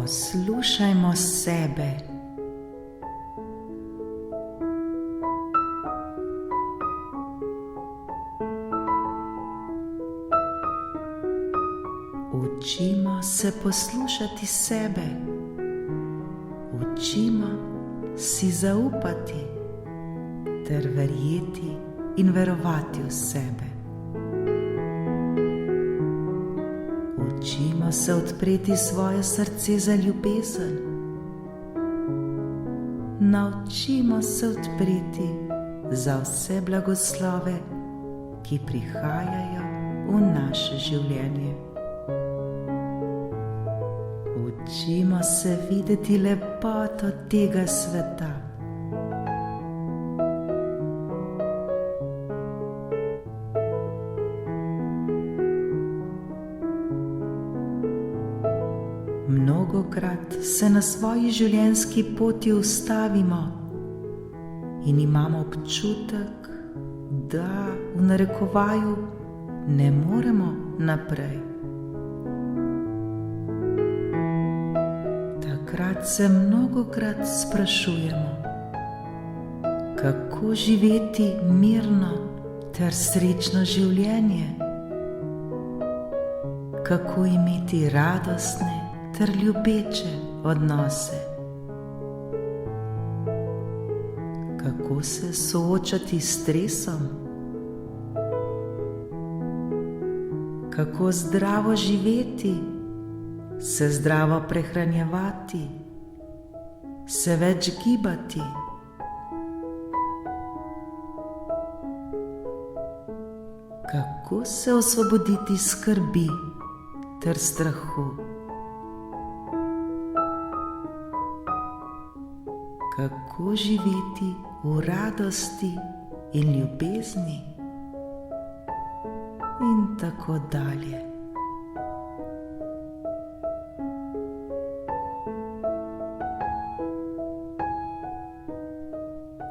Poslušajmo sebe. Učimo se poslušati sebe. Učimo si zaupati ter verjeti in verovati v sebe. Učimo se odpreti svoje srce za ljubezen. Naučimo se odpreti za vse blagoslove, ki prihajajo v naše življenje. Učimo se videti lepoto tega sveta. Mnogokrat se na svoji življenjski poti ustavimo in imamo občutek, da v narekovaju ne moremo naprej. Takrat se mnogokrat sprašujemo, kako živeti mirno ter srečno življenje, kako imeti radostne ter ljubeče odnose, kako se soočati s stresom, kako zdravo živeti, se zdravo prehranjevati, se več gibati. Kako se osvoboditi skrbi ter strahu. Kako živeti v radosti in ljubezni in tako dalje.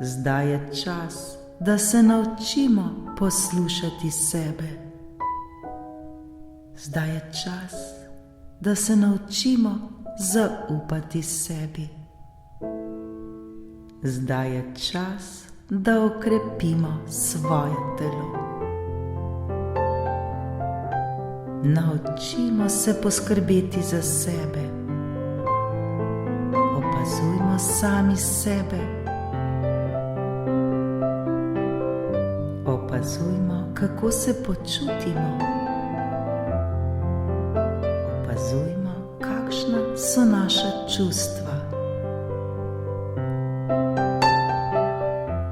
Zdaj je čas, da se naučimo poslušati sebe. Zdaj je čas, da se naučimo zaupati sebi. Zdaj je čas, da okrepimo svoje telo. Naučimo se poskrbeti za sebe. Opazujmo sami sebe. Opazujmo, kako se počutimo. Opazujmo, kakšna so naša čustva.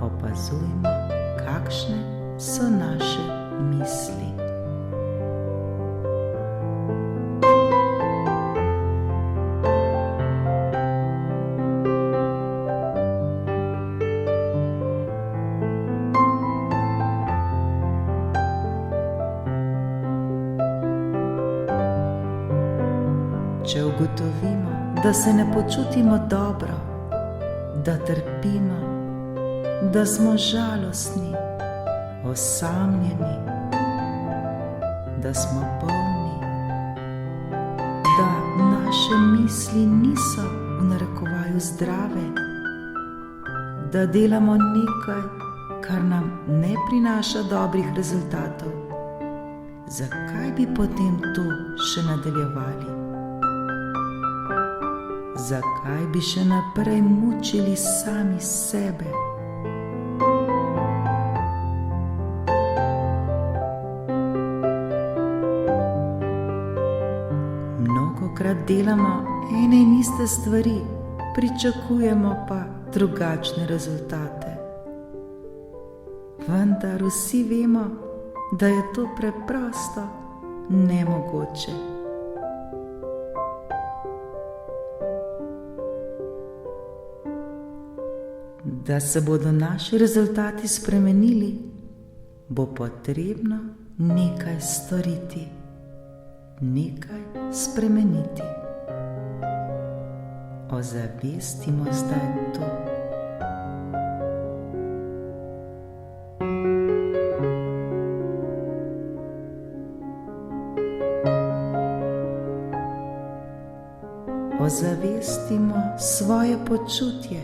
Opazujmo, kakšne so naše misli. Če ugotovimo, da se ne počutimo dobro, da trpimo, da smo žalostni, osamljeni, da smo bolni, da naše misli niso v narekovaju zdrave, da delamo nekaj, kar nam ne prinaša dobrih rezultatov, zakaj bi potem to še nadaljevali? Zakaj bi še naprej mučili sami sebe? Mnogokrat delamo ene in iste stvari, pričakujemo pa drugačne rezultate. Vendar vsi vemo, da je to preprosto nemogoče. Da se bodo naši rezultati spremenili, bo potrebno nekaj storiti, nekaj spremeniti. Ozavestimo zdaj to. Ozavestimo svoje počutje,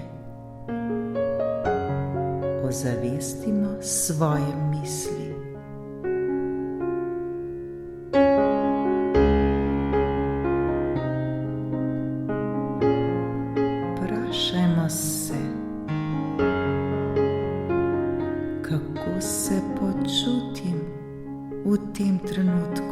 ozavestimo svoje misli. Vprašajmo se, kako se počutim v tem trenutku.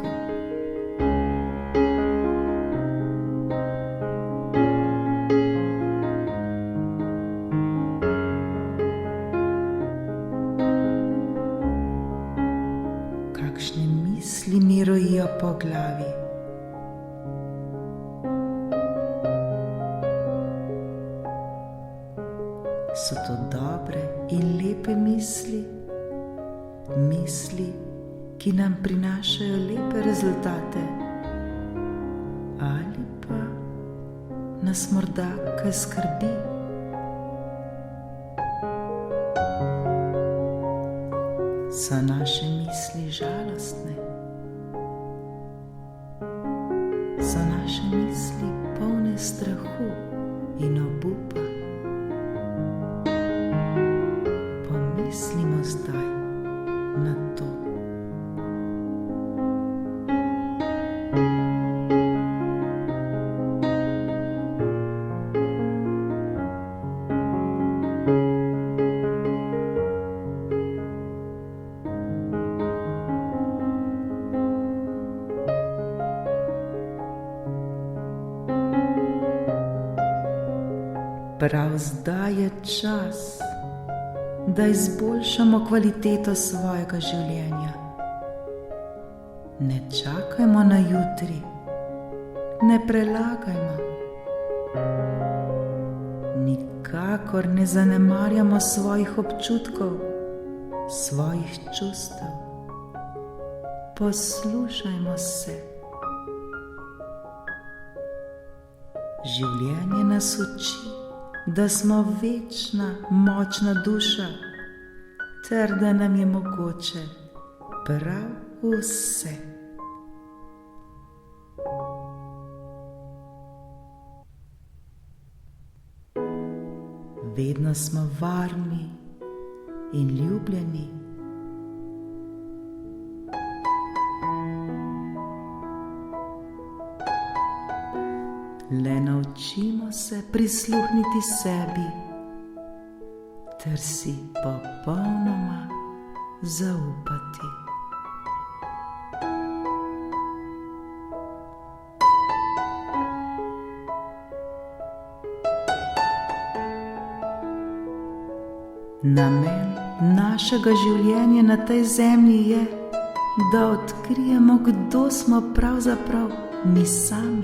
Kakšne misli mi rojijo po glavi? So to dobre in lepe misli, misli, ki nam prinašajo lepe rezultate, ali pa nas morda kaj skrbi? So naše misli žalostne? So naše misli polne strahu in obupa? Pomislimo zdaj na to. Prav zdaj je čas, da izboljšamo kvaliteto svojega življenja. Ne čakajmo na jutri, ne prelagajmo. Nikakor ne zanemarjamo svojih občutkov, svojih čustev. Poslušajmo se. Življenje nas uči, da smo večna, močna duša, ter da nam je mogoče prav vse. Vedno smo varni in ljubljeni. Le naučimo se prisluhniti sebi, ter si popolnoma zaupati. Namen našega življenja na tej zemlji je, da odkrijemo, kdo smo pravzaprav mi sami.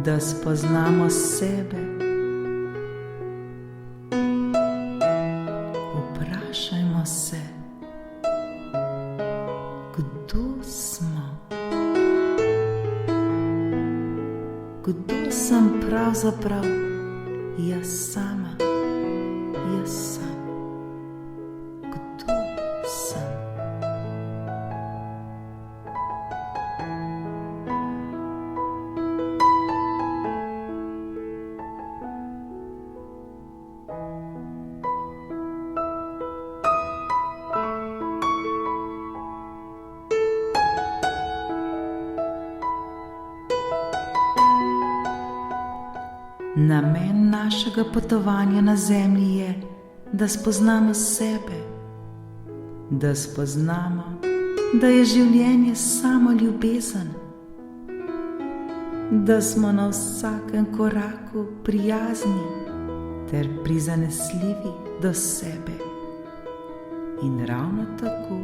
Da spoznamo sebe. Vprašajmo se, kdo smo? Kdo sem pravzaprav jaz sama? Jaz sam. Kdo sem? Namen našega potovanja na zemlji je, da spoznamo sebe, da spoznamo, da je življenje samo ljubezen, da smo na vsakem koraku prijazni ter prizanesljivi do sebe in ravno tako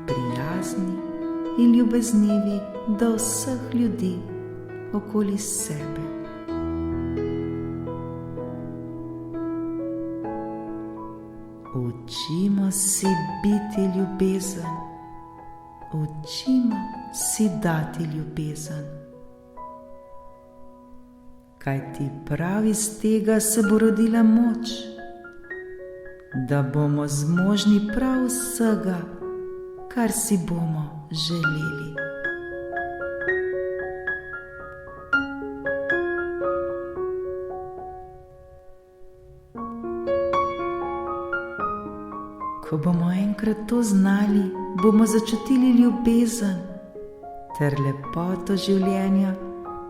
prijazni in ljubeznivi do vseh ljudi okoli sebe. Učimo si biti ljubezen, učimo si dati ljubezen. Kajti prav iz tega se bo rodila moč, da bomo zmožni prav vsega, kar si bomo želeli. Ko bomo enkrat to znali, bomo začutili ljubezen ter lepoto življenja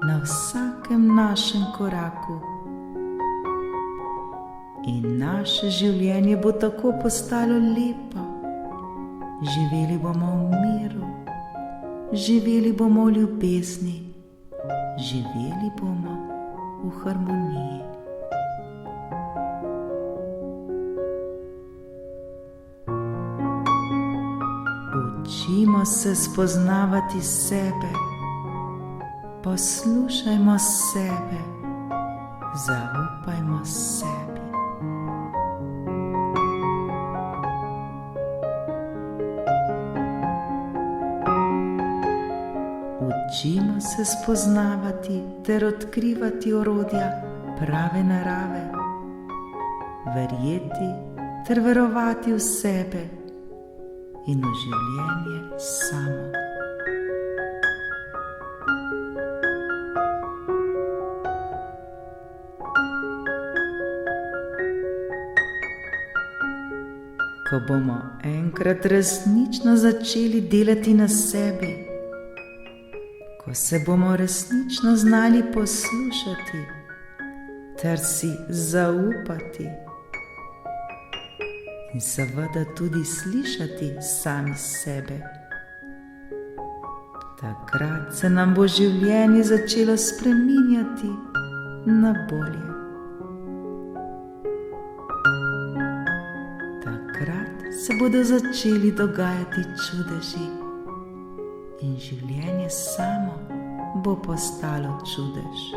na vsakem našem koraku. In naše življenje bo tako postalo lepo. Živeli bomo v miru, živeli bomo v ljubezni, živeli bomo v harmoniji. Učimo se spoznavati sebe, poslušajmo sebe, zaupajmo sebi. Učimo se spoznavati ter odkrivati orodja prave narave, verjeti ter verovati v sebe in v življenje samo. Ko bomo enkrat resnično začeli delati na sebi, ko se bomo resnično znali poslušati ter si zaupati in seveda tudi slišati sami sebe, takrat se nam bo življenje začelo spreminjati na bolje. Takrat se bodo začeli dogajati čudeži in življenje samo bo postalo čudež.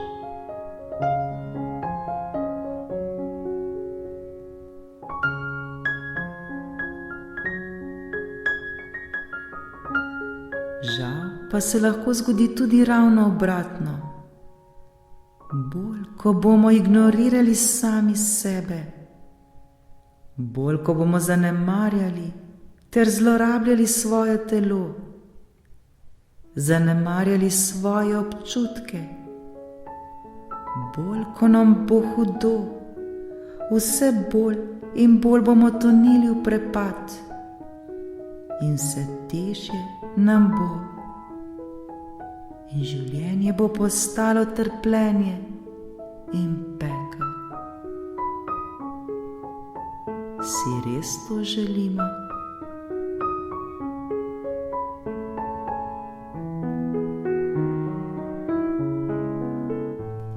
Žal pa se lahko zgodi tudi ravno obratno. Bolj, ko bomo ignorirali sami sebe, bolj, ko bomo zanemarjali ter zlorabljali svoje telo, zanemarjali svoje občutke, bolj, ko nam bo hudo, vse bolj in bolj bomo tonili v prepad in vse težje nam bo in življenje bo postalo trpljenje in pekel. Si res to želimo?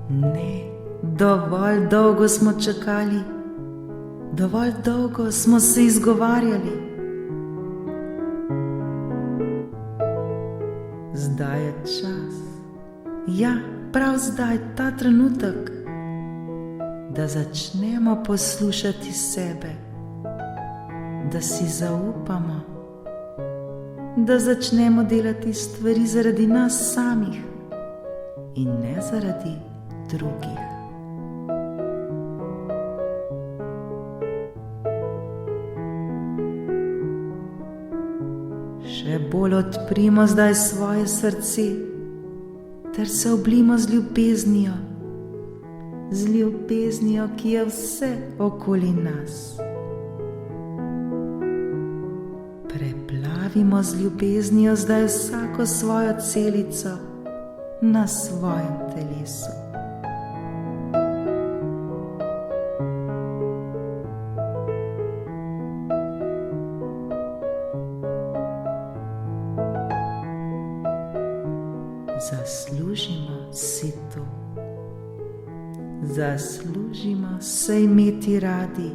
Ne, dovolj dolgo smo čakali, dovolj dolgo smo se izgovarjali. Zdaj je čas, ja, prav zdaj, ta trenutek, da začnemo poslušati sebe, da si zaupamo, da začnemo delati stvari zaradi nas samih in ne zaradi drugih. Še bolj odprimo zdaj svoje srce ter se oblimo z ljubeznijo, ki je vse okoli nas. Preplavimo z ljubeznijo zdaj vsako svojo celico na svojem telesu. Zaslužimo si to. Zaslužimo se imeti radi.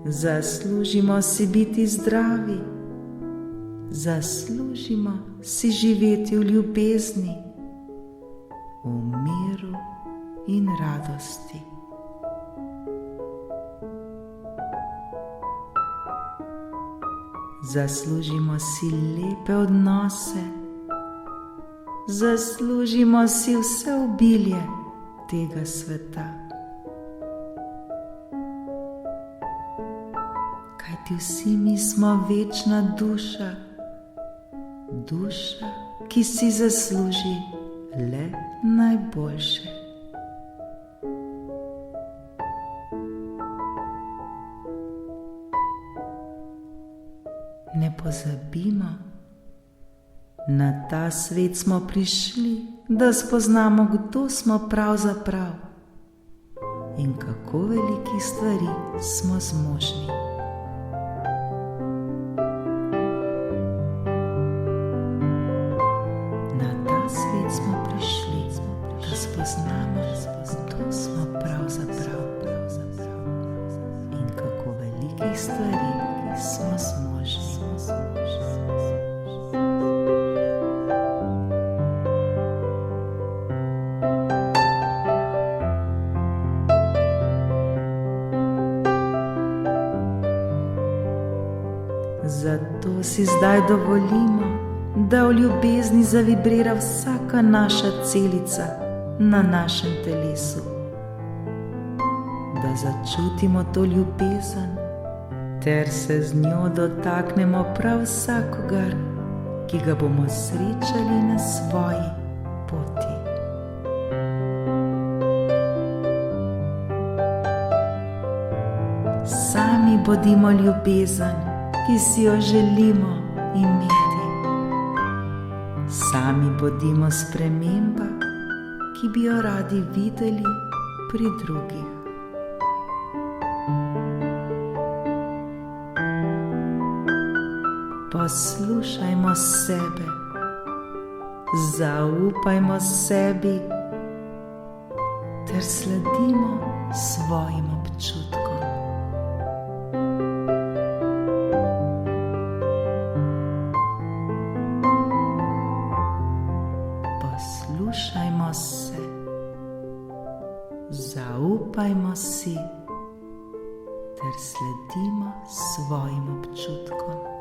Zaslužimo si biti zdravi. Zaslužimo si živeti v ljubezni, v miru in radosti. Zaslužimo si lepe odnose. Zaslužimo si vse obilje tega sveta. Kajti vsi mi smo večna duša, duša, ki si zasluži le najboljše. pozabimo. Na ta svet smo prišli, da spoznamo, kdo smo pravzaprav in kako velikih stvari smo zmožni. Na ta svet smo prišli, da spoznamo, kdo smo pravzaprav in kako velikih stvari smo zmožni. Zato si zdaj dovolimo, da v ljubezni zavibrira vsaka naša celica na našem telesu, da začutimo to ljubezen ter se z njo dotaknemo prav vsakogar, ki ga bomo srečali na svoji poti. Sami bodimo ljubezen, ki si jo želimo imeti. Sami bodimo sprememba, ki bi jo radi videli pri drugih. Poslušajmo sebe, zaupajmo sebi ter sledimo svojim občutkom. Poslušajmo se, zaupajmo si ter sledimo svojim občutkom.